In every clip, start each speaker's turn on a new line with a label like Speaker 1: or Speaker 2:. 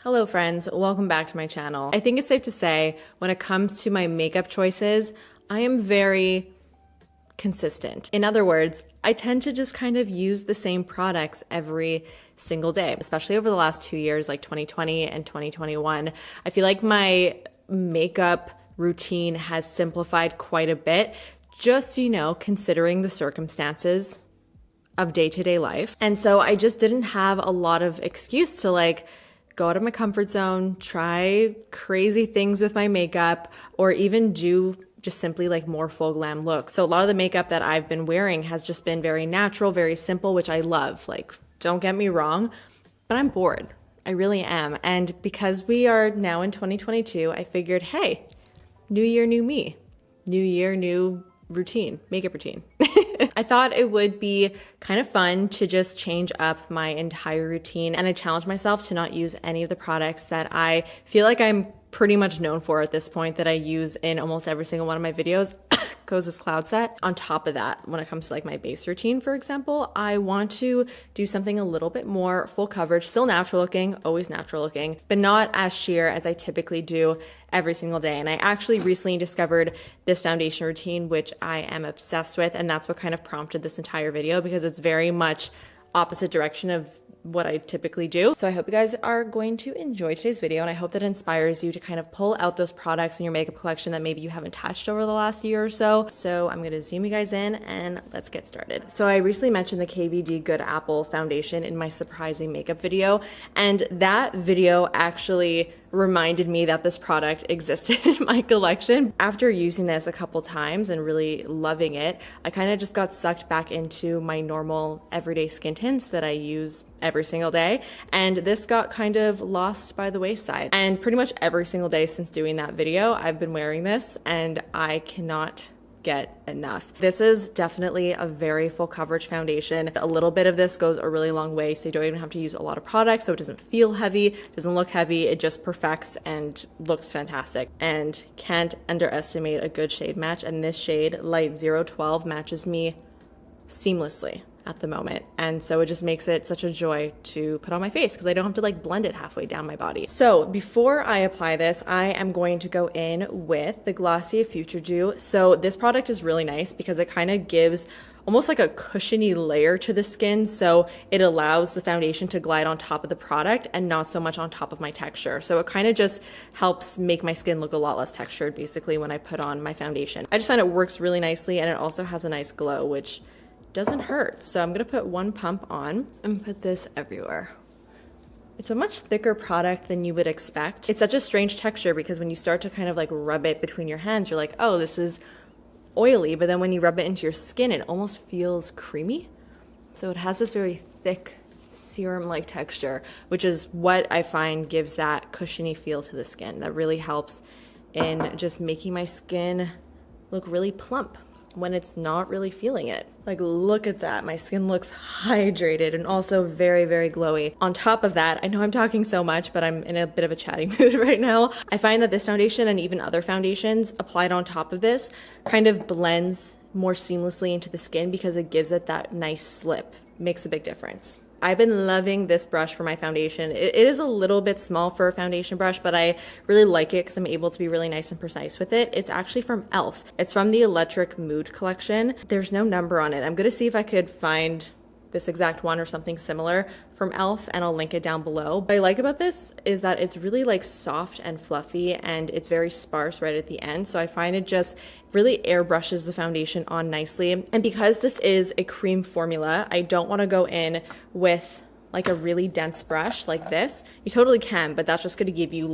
Speaker 1: Hello friends, welcome back to my channel. I think it's safe to say when it comes to my makeup choices, I am very consistent. In other words, I tend to just kind of use the same products every single day, especially over the last 2 years, like 2020 and 2021. I feel like my makeup routine has simplified quite a bit, just, considering the circumstances of day-to-day life. And so I just didn't have a lot of excuse to go out of my comfort zone, try crazy things with my makeup, or even do just simply more full glam look. So a lot of the makeup that I've been wearing has just been very natural, very simple, which I love. Don't get me wrong, but I'm bored. I really am. And because we are now in 2022, I figured, hey, new year, new me. New year, new routine, makeup routine. I thought it would be kind of fun to just change up my entire routine, and I challenged myself to not use any of the products that I feel like I'm pretty much known for at this point, that I use in almost every single one of my videos. Kosas Cloud Set. On top of that, when it comes to my base routine, for example, I want to do something a little bit more full coverage, still natural looking, always natural looking, but not as sheer as I typically do every single day. And I actually recently discovered this foundation routine, which I am obsessed with. And that's what kind of prompted this entire video, because it's very much opposite direction of what I typically do. So I hope you guys are going to enjoy today's video, and I hope that inspires you to kind of pull out those products in your makeup collection that maybe you haven't touched over the last year or so. So I'm gonna zoom you guys in and let's get started. So I recently mentioned the KVD Good Apple foundation in my surprising makeup video, and that video actually reminded me that this product existed in my collection. After using this a couple times and really loving it, I kind of just got sucked back into my normal everyday skin tints that I use every single day, and this got kind of lost by the wayside. And pretty much every single day since doing that video, I've been wearing this and I cannot get enough. This is definitely a very full coverage foundation. A little bit of this goes a really long way, so you don't even have to use a lot of product, so it doesn't feel heavy, doesn't look heavy, it just perfects and looks fantastic. And can't underestimate a good shade match, and this shade, Light 012, matches me seamlessly at the moment, and so it just makes it such a joy to put on my face because I don't have to blend it halfway down my body. So before I apply this, I am going to go in with the Glossier Future Dew. So this product is really nice because it kind of gives almost like a cushiony layer to the skin, so it allows the foundation to glide on top of the product and not so much on top of my texture. So it kind of just helps make my skin look a lot less textured basically when I put on my foundation. I just find it works really nicely, and it also has a nice glow, which doesn't hurt. So I'm gonna put one pump on and put this everywhere. It's a much thicker product than you would expect. It's such a strange texture because when you start to kind of rub it between your hands, you're like, oh, this is oily, but then when you rub it into your skin, it almost feels creamy. So it has this very thick serum-like texture, which is what I find gives that cushiony feel to the skin. That really helps in just making my skin look really plump when it's not really feeling it. Look at that. My skin looks hydrated and also very, very glowy. On top of that, I know I'm talking so much, but I'm in a bit of a chatty mood right now. I find that this foundation and even other foundations applied on top of this kind of blends more seamlessly into the skin because it gives it that nice slip. Makes a big difference. I've been loving this brush for my foundation. It is a little bit small for a foundation brush, but I really like it because I'm able to be really nice and precise with it. It's actually from e.l.f. It's from the Electric Mood collection. There's no number on it. I'm gonna see if I could find this exact one or something similar from e.l.f. and I'll link it down below. What I like about this is that it's really soft and fluffy, and it's very sparse right at the end. So I find it just really airbrushes the foundation on nicely. And because this is a cream formula, I don't want to go in with a really dense brush like this. You totally can, but that's just going to give you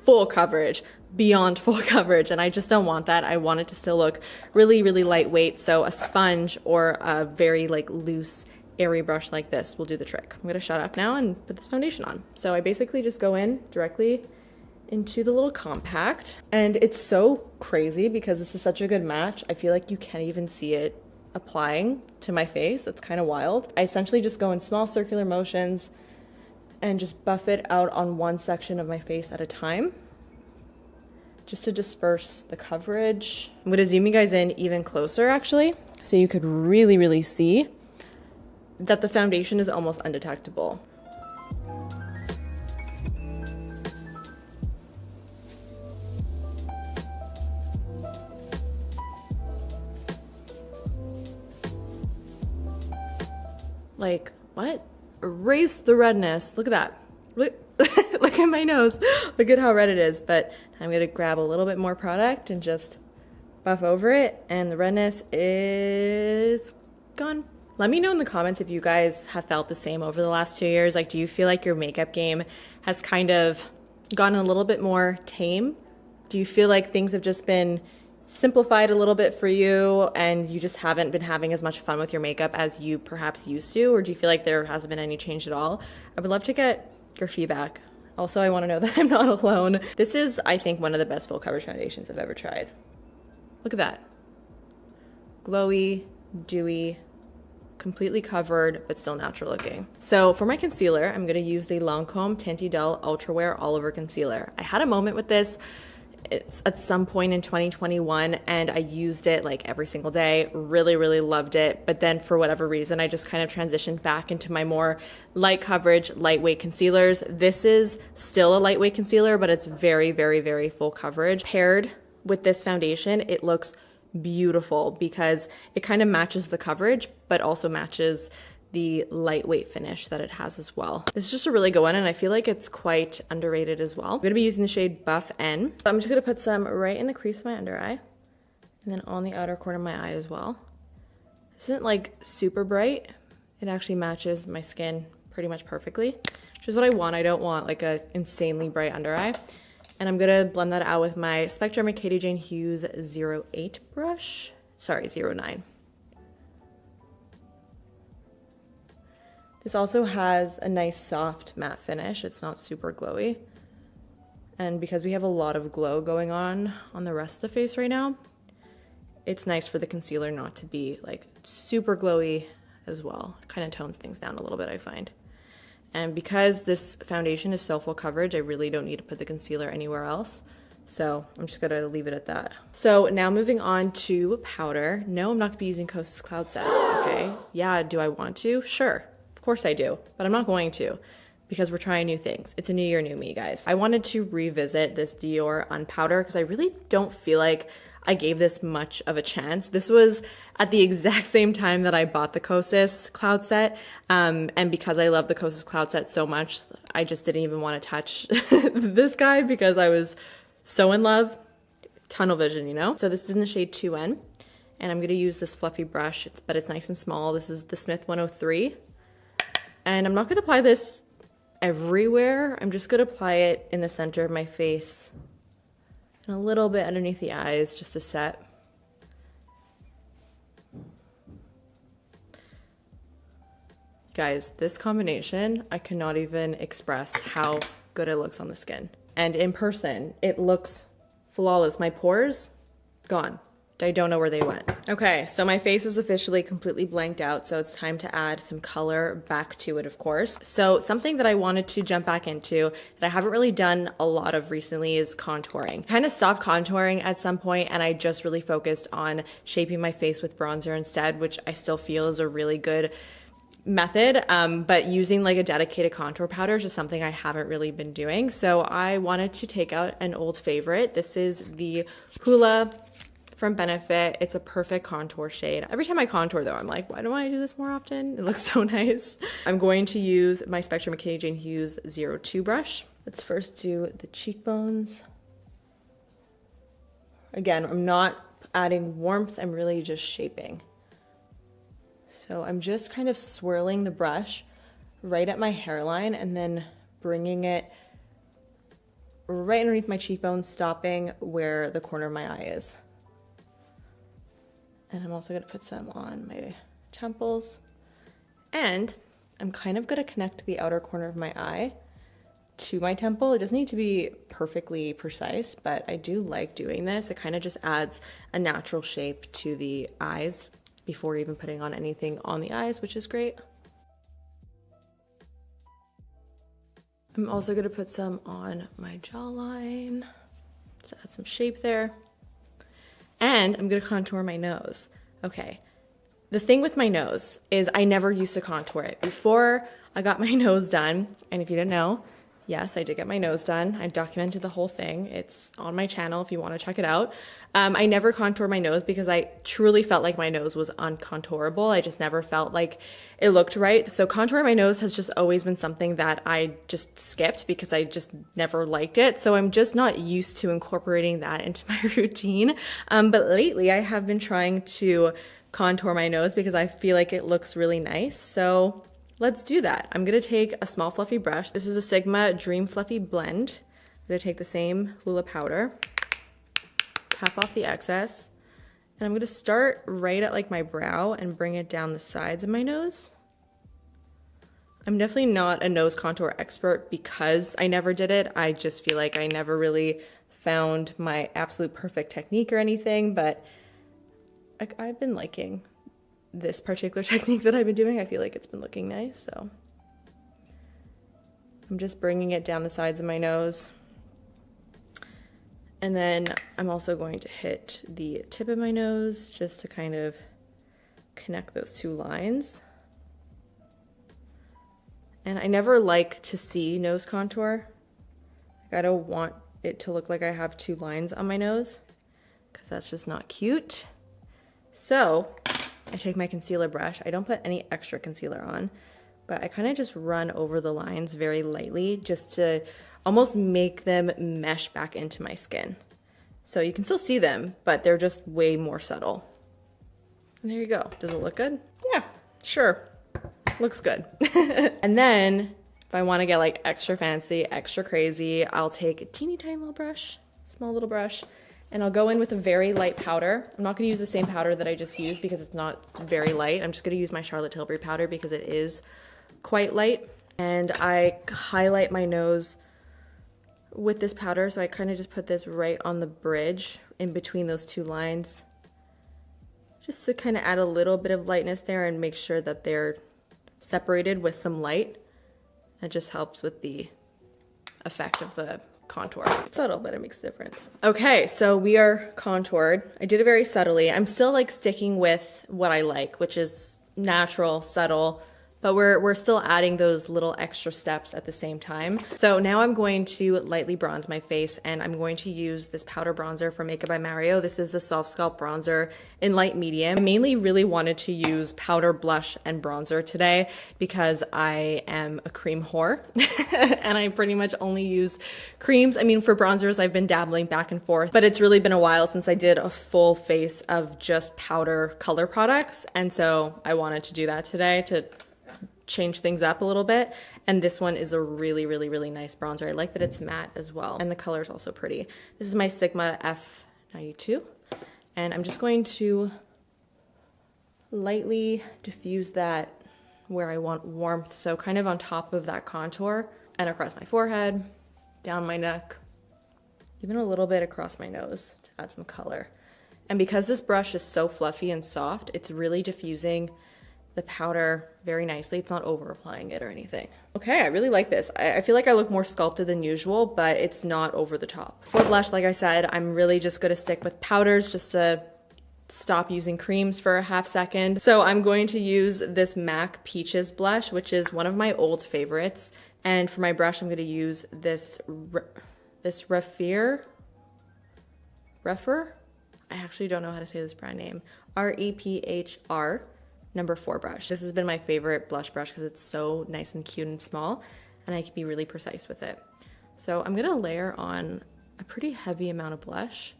Speaker 1: full coverage, beyond full coverage, and I just don't want that. I want it to still look really, really lightweight, so a sponge or a very loose, airy brush like this will do the trick. I'm gonna shut up now and put this foundation on. So I basically just go in directly into the little compact, and it's so crazy because this is such a good match. I feel like you can't even see it applying to my face. It's kind of wild. I essentially just go in small circular motions and just buff it out on one section of my face at a time, just to disperse the coverage. I'm gonna zoom you guys in even closer actually, so you could really, really see that the foundation is almost undetectable. Like, what? Erase the redness. Look at that. Look, look at my nose. Look at how red it is. But I'm going to grab a little bit more product and just buff over it. And the redness is gone. Let me know in the comments if you guys have felt the same over the last 2 years. Like, do you feel like your makeup game has kind of gotten a little bit more tame? Do you feel like things have just been simplified a little bit for you and you just haven't been having as much fun with your makeup as you perhaps used to? Or do you feel like there hasn't been any change at all? I would love to get your feedback. Also, I want to know that I'm not alone. This is, I think, one of the best full coverage foundations I've ever tried. Look at that. Glowy, dewy, completely covered, but still natural looking. So for my concealer, I'm going to use the Lancome Tinty Dull Ultra Wear All Over Concealer. I had a moment with this. It's at some point in 2021 and I used it like every single day. Really, really loved it. But then for whatever reason, I just kind of transitioned back into my more light coverage, lightweight concealers. This is still a lightweight concealer, but it's very, very, very full coverage. Paired with this foundation, it looks beautiful because it kind of matches the coverage, but also matches the lightweight finish that it has as well. This is just a really good one and I feel like it's quite underrated as well. I'm gonna be using the shade Buff N. I'm just gonna put some right in the crease of my under eye and then on the outer corner of my eye as well. This isn't like super bright. It actually matches my skin pretty much perfectly, which is what I want. I don't want like a insanely bright under eye. And I'm gonna blend that out with my Spectrum Katie Jane Hughes 08 brush. Sorry, 09. This also has a nice soft matte finish. It's not super glowy. And because we have a lot of glow going on the rest of the face right now, it's nice for the concealer not to be like super glowy as well. It kind of tones things down a little bit, I find. And because this foundation is so full coverage, I really don't need to put the concealer anywhere else. So I'm just gonna leave it at that. So now moving on to powder. No, I'm not gonna be using Kosas Cloud Set, okay? Yeah, do I want to? Sure, of course I do, but I'm not going to because we're trying new things. It's a new year, new me, guys. I wanted to revisit this Dior on powder because I really don't feel like I gave this much of a chance. This was at the exact same time that I bought the Kosas Cloud Set. And because I love the Kosas Cloud Set so much, I just didn't even want to touch this guy because I was so in love. Tunnel vision, you know? So this is in the shade 2N. And I'm going to use this fluffy brush, but it's nice and small. This is the Smith 103. And I'm not going to apply this everywhere. I'm just going to apply it in the center of my face and a little bit underneath the eyes just to set. Guys, this combination, I cannot even express how good it looks on the skin. And in person, it looks flawless. My pores, gone. I don't know where they went. Okay, so my face is officially completely blanked out, so it's time to add some color back to it, of course. So something that I wanted to jump back into that I haven't really done a lot of recently is contouring. Kind of stopped contouring at some point and I just really focused on shaping my face with bronzer instead, which I still feel is a really good method, but using like a dedicated contour powder is just something I haven't really been doing. So I wanted to take out an old favorite. This is the Hoola from Benefit. It's a perfect contour shade. Every time I contour though, I'm like, why don't I do this more often? It looks so nice. I'm going to use my Spectrum Katie Jane Hughes 02 brush. Let's first do the cheekbones. Again, I'm not adding warmth, I'm really just shaping. So I'm just kind of swirling the brush right at my hairline and then bringing it right underneath my cheekbone, stopping where the corner of my eye is. And I'm also gonna put some on my temples. And I'm kind of gonna connect the outer corner of my eye to my temple. It doesn't need to be perfectly precise, but I do like doing this. It kind of just adds a natural shape to the eyes before even putting on anything on the eyes, which is great. I'm also gonna put some on my jawline to add some shape there. And I'm gonna contour my nose. Okay, the thing with my nose is I never used to contour it. Before I got my nose done, and if you didn't know, Yes, I did get my nose done. I documented the whole thing. It's on my channel if you want to check it out. I never contour my nose because I truly felt like my nose was uncontourable. I just never felt like it looked right. So contouring my nose has just always been something that I just skipped because I just never liked it. So I'm just not used to incorporating that into my routine. But lately I have been trying to contour my nose because I feel like it looks really nice. So let's do that. I'm gonna take a small fluffy brush. This is a Sigma Dream Fluffy Blend. I'm gonna take the same Hoola powder, tap off the excess, and I'm gonna start right at like my brow and bring it down the sides of my nose. I'm definitely not a nose contour expert because I never did it. I just feel like I never really found my absolute perfect technique or anything, but I've been liking this particular technique that I've been doing. I feel like it's been looking nice, so I'm just bringing it down the sides of my nose. And then I'm also going to hit the tip of my nose just to kind of connect those two lines. And I never like to see nose contour. I don't want it to look like I have two lines on my nose because that's just not cute. So I take my concealer brush. I don't put any extra concealer on, but I kind of just run over the lines very lightly just to almost make them mesh back into my skin. So you can still see them, but they're just way more subtle. And there you go. Does it look good? Yeah, sure. Looks good. And then if I want to get like extra fancy, extra crazy, I'll take a teeny tiny little brush, small little brush, and I'll go in with a very light powder. I'm not gonna use the same powder that I just used because it's not very light. I'm just gonna use my Charlotte Tilbury powder because it is quite light. And I highlight my nose with this powder. So I kind of just put this right on the bridge in between those two lines, just to kind of add a little bit of lightness there and make sure that they're separated with some light. That just helps with the effect of the contour. It's subtle, but it makes a difference. Okay, so we are contoured. I did it very subtly. I'm still like sticking with what I like, which is natural, subtle, but we're still adding those little extra steps at the same time. So now I'm going to lightly bronze my face, and I'm going to use this powder bronzer from Makeup by Mario. This is the Soft Sculpt Bronzer in light medium. I mainly really wanted to use powder, blush, and bronzer today because I am a cream whore and I pretty much only use creams. I mean, for bronzers, I've been dabbling back and forth, but it's really been a while since I did a full face of just powder color products. And so I wanted to do that today to change things up a little bit. And this one is a really, really, really nice bronzer. I like that it's matte as well. And the color is also pretty. This is my Sigma F92. And I'm just going to lightly diffuse that where I want warmth. So kind of on top of that contour and across my forehead, down my neck, even a little bit across my nose to add some color. And because this brush is so fluffy and soft, it's really diffusing the powder very nicely. It's not over applying it or anything. Okay, I really like this. I feel like I look more sculpted than usual, but it's not over the top. For blush, like I said, I'm really just gonna stick with powders just to stop using creams for a half second. So I'm going to use this MAC Peaches blush, which is one of my old favorites. And for my brush, I'm gonna use this Rephr? I actually don't know how to say this brand name. R-E-P-H-R. number 4 brush. This has been my favorite blush brush because it's so nice and cute and small, and I can be really precise with it. So I'm gonna layer on a pretty heavy amount of blush.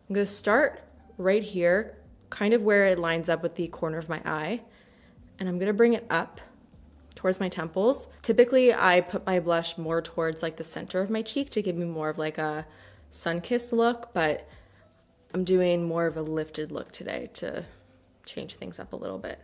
Speaker 1: I'm gonna start right here, kind of where it lines up with the corner of my eye, and I'm gonna bring it up towards my temples. Typically, I put my blush more towards like the center of my cheek to give me more of like a sun-kissed look, but I'm doing more of a lifted look today to change things up a little bit.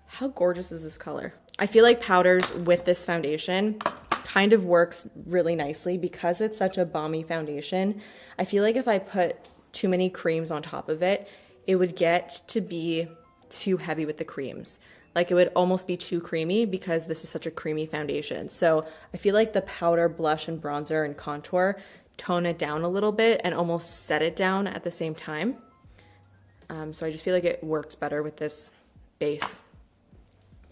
Speaker 1: How gorgeous is this color? I feel like powders with this foundation kind of works really nicely because it's such a balmy foundation. I feel like if I put too many creams on top of it, it would get to be too heavy with the creams. Like it would almost be too creamy because this is such a creamy foundation. So I feel like the powder, blush, and bronzer and contour tone it down a little bit and almost set it down at the same time. So I just feel like it works better with this base.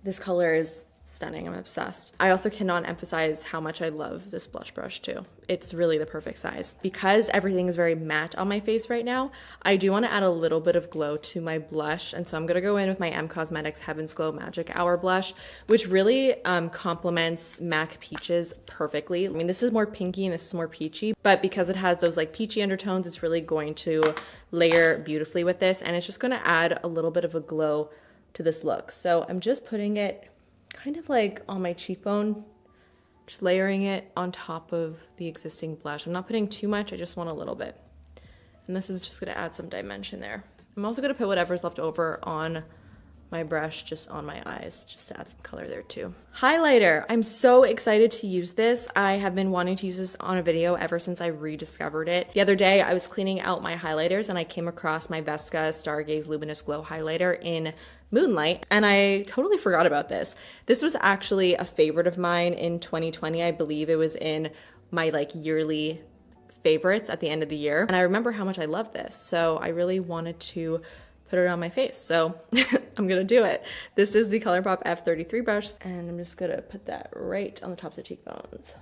Speaker 1: This color is Stunning. I'm obsessed. I also cannot emphasize how much I love this blush brush too. It's really the perfect size. Because everything is very matte on my face right now, I do want to add a little bit of glow to my blush. And so I'm going to go in with my M Cosmetics Heaven's Glow Magic Hour blush, which really complements MAC Peaches perfectly. I mean, this is more pinky and this is more peachy, but because it has those like peachy undertones, it's really going to layer beautifully with this. And it's just going to add a little bit of a glow to this look. So I'm just putting it kind of like on my cheekbone, just layering it on top of the existing blush. I'm not putting too much, I just want a little bit. And this is just gonna add some dimension there. I'm also gonna put whatever's left over on my brush just on my eyes, just to add some color there too. Highlighter, I'm so excited to use this. I have been wanting to use this on a video ever since I rediscovered it. The other day I was cleaning out my highlighters and I came across my Vesca Stargaze Luminous Glow highlighter in Moonlight, and I totally forgot about this. This was actually a favorite of mine in 2020. I believe it was in my like yearly favorites at the end of the year. And I remember how much I loved this. So I really wanted to put it on my face. So I'm gonna do it. This is the ColourPop F33 brush, and I'm just gonna put that right on the top of the cheekbones.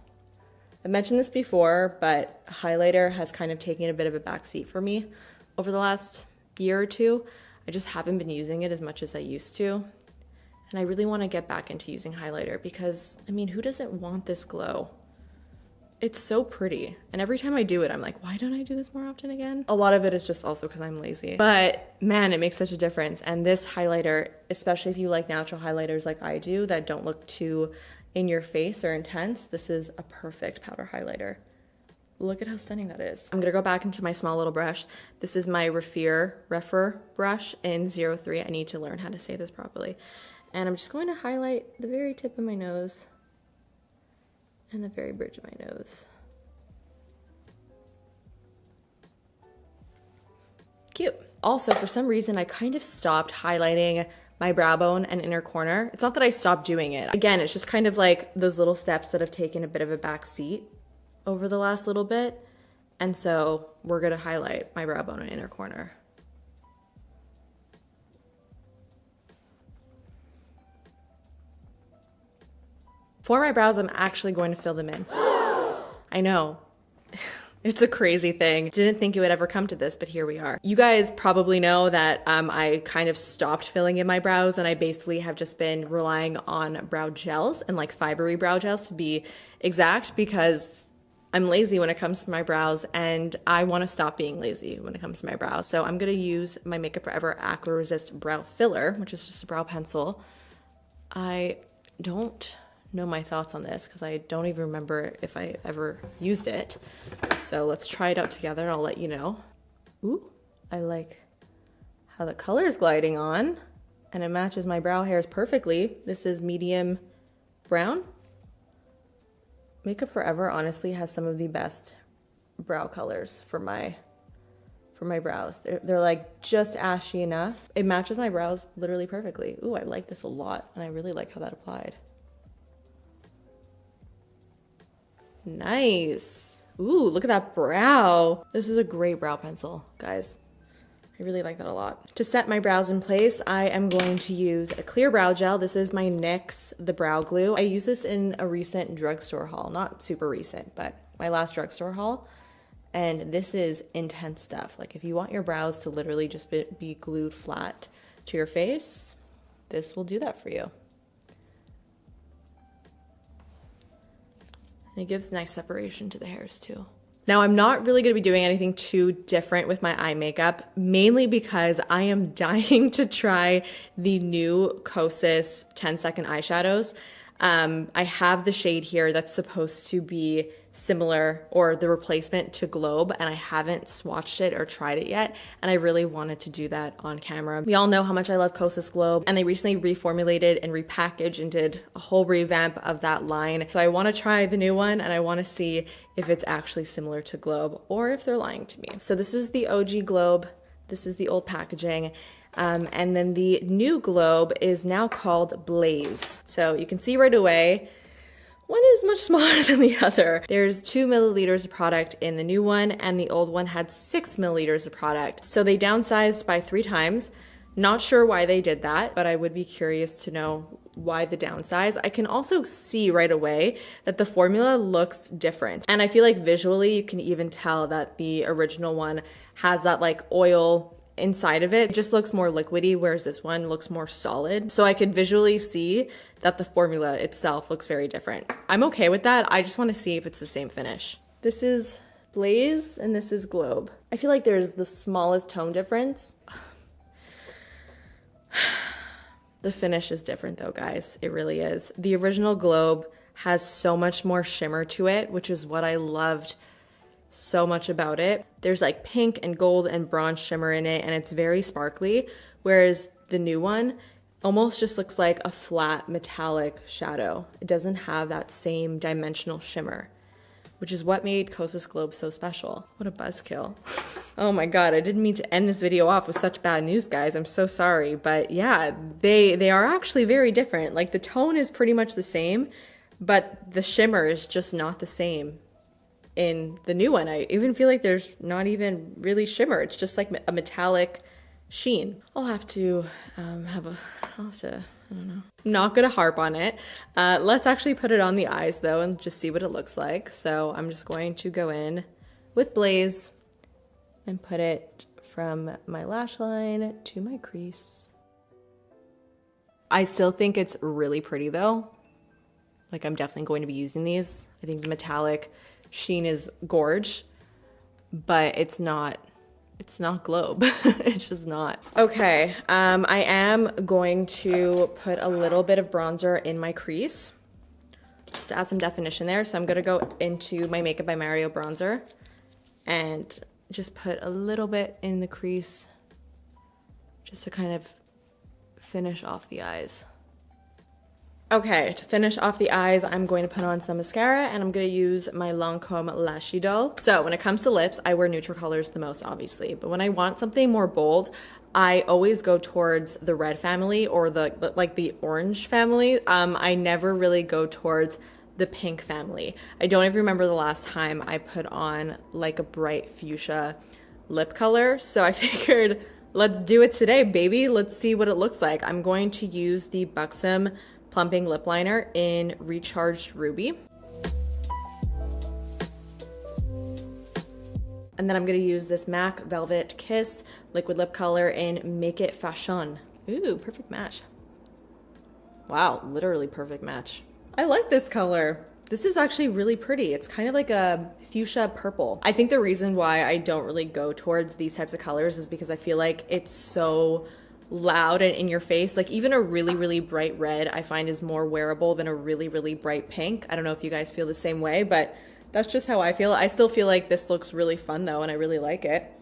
Speaker 1: I mentioned this before, but highlighter has kind of taken a bit of a backseat for me over the last year or two. I just haven't been using it as much as I used to. And I really want to get back into using highlighter because, I mean, who doesn't want this glow? It's so pretty. And every time I do it, I'm like, why don't I do this more often again? A lot of it is just also because I'm lazy. But man, it makes such a difference. And this highlighter, especially if you like natural highlighters like I do that don't look too in your face or intense, this is a perfect powder highlighter. Look at how stunning that is. I'm gonna go back into my small little brush. This is my Refer brush in 03. I need to learn how to say this properly. And I'm just going to highlight the very tip of my nose and the very bridge of my nose. Cute. Also, for some reason, I kind of stopped highlighting my brow bone and inner corner. It's not that I stopped doing it. Again, it's just kind of like those little steps that have taken a bit of a back seat over the last little bit. And so we're gonna highlight my brow bone and inner corner. For my brows, I'm actually going to fill them in. I know. It's a crazy thing. Didn't think it would ever come to this, but here we are. You guys probably know that I kind of stopped filling in my brows, and I basically have just been relying on brow gels and like fibery brow gels to be exact, because I'm lazy when it comes to my brows and I want to stop being lazy when it comes to my brows. So I'm going to use my Makeup Forever Aqua Resist Brow Filler, which is just a brow pencil. I don't know my thoughts on this because I don't even remember if I ever used it. So let's try it out together and I'll let you know. Ooh, I like how the color is gliding on and it matches my brow hairs perfectly. This is medium brown. Makeup Forever honestly has some of the best brow colors for my brows. They're like just ashy enough. It matches my brows literally perfectly. Ooh, I like this a lot and I really like how that applied. Nice. Ooh, look at that brow. This is a great brow pencil, guys. I really like that a lot. To set my brows in place, I am going to use a clear brow gel. This is my NYX The Brow Glue. I used this in a recent drugstore haul. Not super recent, but my last drugstore haul. And this is intense stuff. Like if you want your brows to literally just be glued flat to your face, this will do that for you. And it gives nice separation to the hairs too. Now, I'm not really going to be doing anything too different with my eye makeup, mainly because I am dying to try the new Kosas 10-second eyeshadows. I have the shade here that's supposed to be similar or the replacement to Globe, and I haven't swatched it or tried it yet, and I really wanted to do that on camera. We all know how much I love Kosas Globe, and they recently reformulated and repackaged and did a whole revamp of that line. So I want to try the new one, and I want to see if it's actually similar to Globe or if they're lying to me. So this is the OG Globe. This is the old packaging. And then the new Globe is now called Blaze. So you can see right away, one is much smaller than the other. There's 2 milliliters of product in the new one, and the old one had 6 milliliters of product. So they downsized by 3 times. Not sure why they did that, but I would be curious to know why the downsize. I can also see right away that the formula looks different. And I feel like visually you can even tell that the original one has that like oil inside of it. It just looks more liquidy, whereas this one looks more solid. So I could visually see that the formula itself looks very different. I'm okay with that. I just want to see if it's the same finish. This is Blaze and this is Globe. I feel like there's the smallest tone difference. The finish is different though, guys. It really is. The original Globe has so much more shimmer to it, which is what I loved so much about it. There's like pink and gold and bronze shimmer in it, and it's very sparkly, whereas the new one almost just looks like a flat metallic shadow. It doesn't have that same dimensional shimmer, which is what made Kosas Globe so special. What a buzzkill. Oh my God, I didn't mean to end this video off with such bad news, guys. I'm so sorry, but yeah, they are actually very different. Like the tone is pretty much the same, but the shimmer is just not the same in the new one. I even feel like there's not even really shimmer. It's just like a metallic sheen. I'll have to, I don't know. I'm not gonna harp on it. Let's actually put it on the eyes though and just see what it looks like. So I'm just going to go in with Blaze and put it from my lash line to my crease. I still think it's really pretty though. Like I'm definitely going to be using these. I think the metallic sheen is gorge, but it's not Globe. It's just not. Okay, I am going to put a little bit of bronzer in my crease just to add some definition there. So I'm gonna go into my Makeup by Mario bronzer and just put a little bit in the crease just to kind of finish off the eyes. Okay, to finish off the eyes, I'm going to put on some mascara and I'm going to use my Lancome Lash Idole. So when it comes to lips, I wear neutral colors the most, obviously. But when I want something more bold, I always go towards the red family or the orange family. I never really go towards the pink family. I don't even remember the last time I put on like a bright fuchsia lip color. So I figured, let's do it today, baby. Let's see what it looks like. I'm going to use the Buxom Plumping Lip Liner in Recharged Ruby. And then I'm gonna use this MAC Velvet Kiss liquid lip color in Make It Fashion. Ooh, perfect match. Wow, literally perfect match. I like this color. This is actually really pretty. It's kind of like a fuchsia purple. I think the reason why I don't really go towards these types of colors is because I feel like it's so loud and in your face. Like even a really, really bright red I find is more wearable than a really, really bright pink. I don't know if you guys feel the same way, but that's just how I feel. I still feel like this looks really fun though, and I really like it.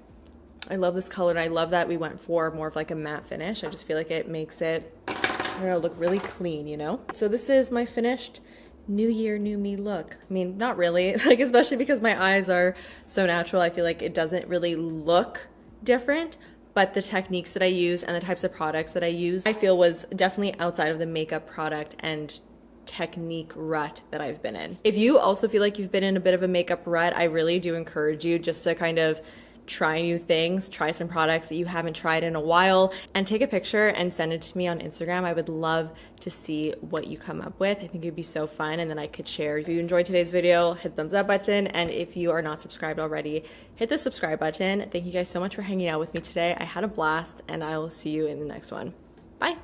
Speaker 1: I love this color, and I love that we went for more of like a matte finish. I just feel like it makes it, I don't know, look really clean, you know? So this is my finished new year, new me look. I mean, not really, like especially because my eyes are so natural. I feel like it doesn't really look different, but the techniques that I use and the types of products that I use, I feel was definitely outside of the makeup product and technique rut that I've been in. If you also feel like you've been in a bit of a makeup rut, I really do encourage you just to kind of try new things, try some products that you haven't tried in a while, and take a picture and send it to me on Instagram. I would love to see what you come up with. I think it'd be so fun, and then I could share. If you enjoyed today's video, hit the thumbs up button, and if you are not subscribed already, hit the subscribe button. Thank you guys so much for hanging out with me today. I had a blast, and I will see you in the next one. Bye.